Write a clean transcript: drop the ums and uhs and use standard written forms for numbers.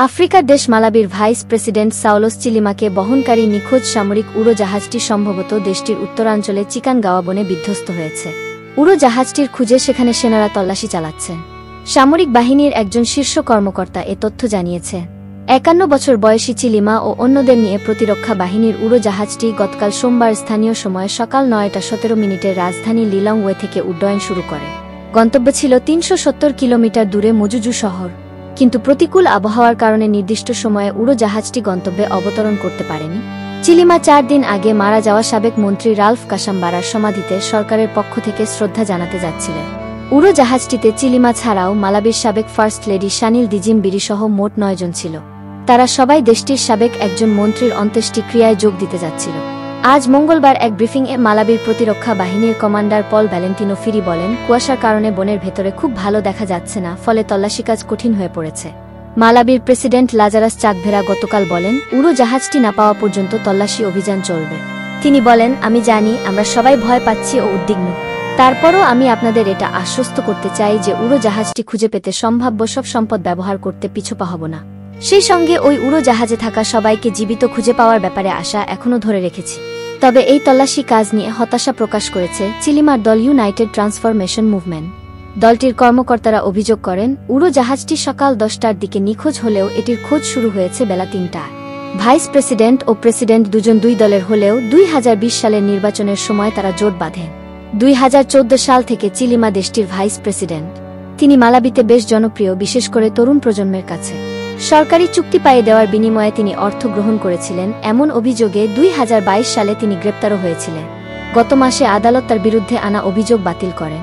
আফ্রিকার দেশ মালাবির vice president সাওলোস চিলিমাকে বহনকারী নিখোঁজ সামরিক উড়োজাহাজটি সম্ভবত দেশটির উত্তরাঞ্চলে চিকানগাওয়া বনে বিধ্বস্ত হয়েছে। উড়োজাহাজটির খুঁজে সেখানে সেনারা তল্লাশি চালাচ্ছে। সামরিক বাহিনীর একজন শীর্ষ কর্মকর্তা এ তথ্য জানিয়েছে। ৫১ বছর বয়সী চিলিমা ও অন্যদের নিয়ে প্রতিরক্ষা বাহিনীর উড়োজাহাজটি গতকাল সোমবার স্থানীয় সময় সকাল ৯টা ১৭ রাজধানী লিলংওয়ে থেকে উড্ডয়ন শুরু করে। গন্তব্য ছিল ৩৭০ কিলোমিটার দূরে মজুজু শহর, কিন্তু প্রতিকূল আবহাওয়ার কারণে নির্দিষ্ট সময়ে উড়োজাহাজটি গন্তব্যে অবতরণ করতে পারেনি। চিলিমা ৪ দিন আগে মারা যাওয়া সাবেক মন্ত্রী রাল্ফ কাসাম্বারার সমাধিতে সরকারের পক্ষ থেকে শ্রদ্ধা জানাতে যাচ্ছিলেন। উড়োজাহাজটিতে চিলিমা ছাড়াও মালাবির সাবেক ফার্স্ট লেডি শানিল দিজিম বিরিসহ মোট ৯ জন ছিল। তারা সবাই দেশটির সাবেক একজন মন্ত্রীর অন্ত্যেষ্টিক্রিয়ায় যোগ দিতে যাচ্ছিল। আজ মঙ্গলবার এক ব্রিফিংয়ে মালাবির প্রতিরক্ষা বাহিনীর কমান্ডার পল ভ্যালেন্টিনো ফিরি বলেন, কুয়াশার কারণে বনের ভেতরে খুব ভালো দেখা যাচ্ছে না, ফলে তল্লাশি কাজ কঠিন হয়ে পড়েছে। মালাবির প্রেসিডেন্ট লাজারাস চাকভেরা গতকাল বলেন, উড়োজাহাজটি না পাওয়া পর্যন্ত তল্লাশি অভিযান চলবে। তিনি বলেন, আমি জানি আমরা সবাই ভয় পাচ্ছি ও উদ্বিগ্ন। তারপরও আমি আপনাদের এটা আশ্বস্ত করতে চাই যে উড়োজাহাজটি খুঁজে পেতে সম্ভাব্য সব সম্পদ ব্যবহার করতে পিছপা হব না। সেই সঙ্গে ওই উড়োজাহাজে থাকা সবাইকে জীবিত খুঁজে পাওয়ার ব্যাপারে আশা এখনও ধরে রেখেছি। তবে এই তল্লাশি কাজ নিয়ে হতাশা প্রকাশ করেছে চিলিমার দল ইউনাইটেড ট্রান্সফরমেশন মুভমেন্ট। দলটির কর্মকর্তারা অভিযোগ করেন, উড়োজাহাজটি সকাল ১০টার দিকে নিখোঁজ হলেও এটির খোঁজ শুরু হয়েছে বেলা ৩টায়। ভাইস প্রেসিডেন্ট ও প্রেসিডেন্ট দুজন দুই দলের হলেও ২০২০ সালের নির্বাচনের সময় তারা জোট বাঁধেন। ২০১৪ সাল থেকে চিলিমা দেশটির ভাইস প্রেসিডেন্ট। তিনি মালাবিতে বেশ জনপ্রিয়, বিশেষ করে তরুণ প্রজন্মের কাছে। সরকারি চুক্তি পাইয়ে দেওয়ার বিনিময়ে তিনি অর্থ গ্রহণ করেছিলেন এমন অভিযোগে ২০২২ সালে তিনি গ্রেপ্তারও হয়েছিলেন। গত মাসে আদালত তার বিরুদ্ধে আনা অভিযোগ বাতিল করেন।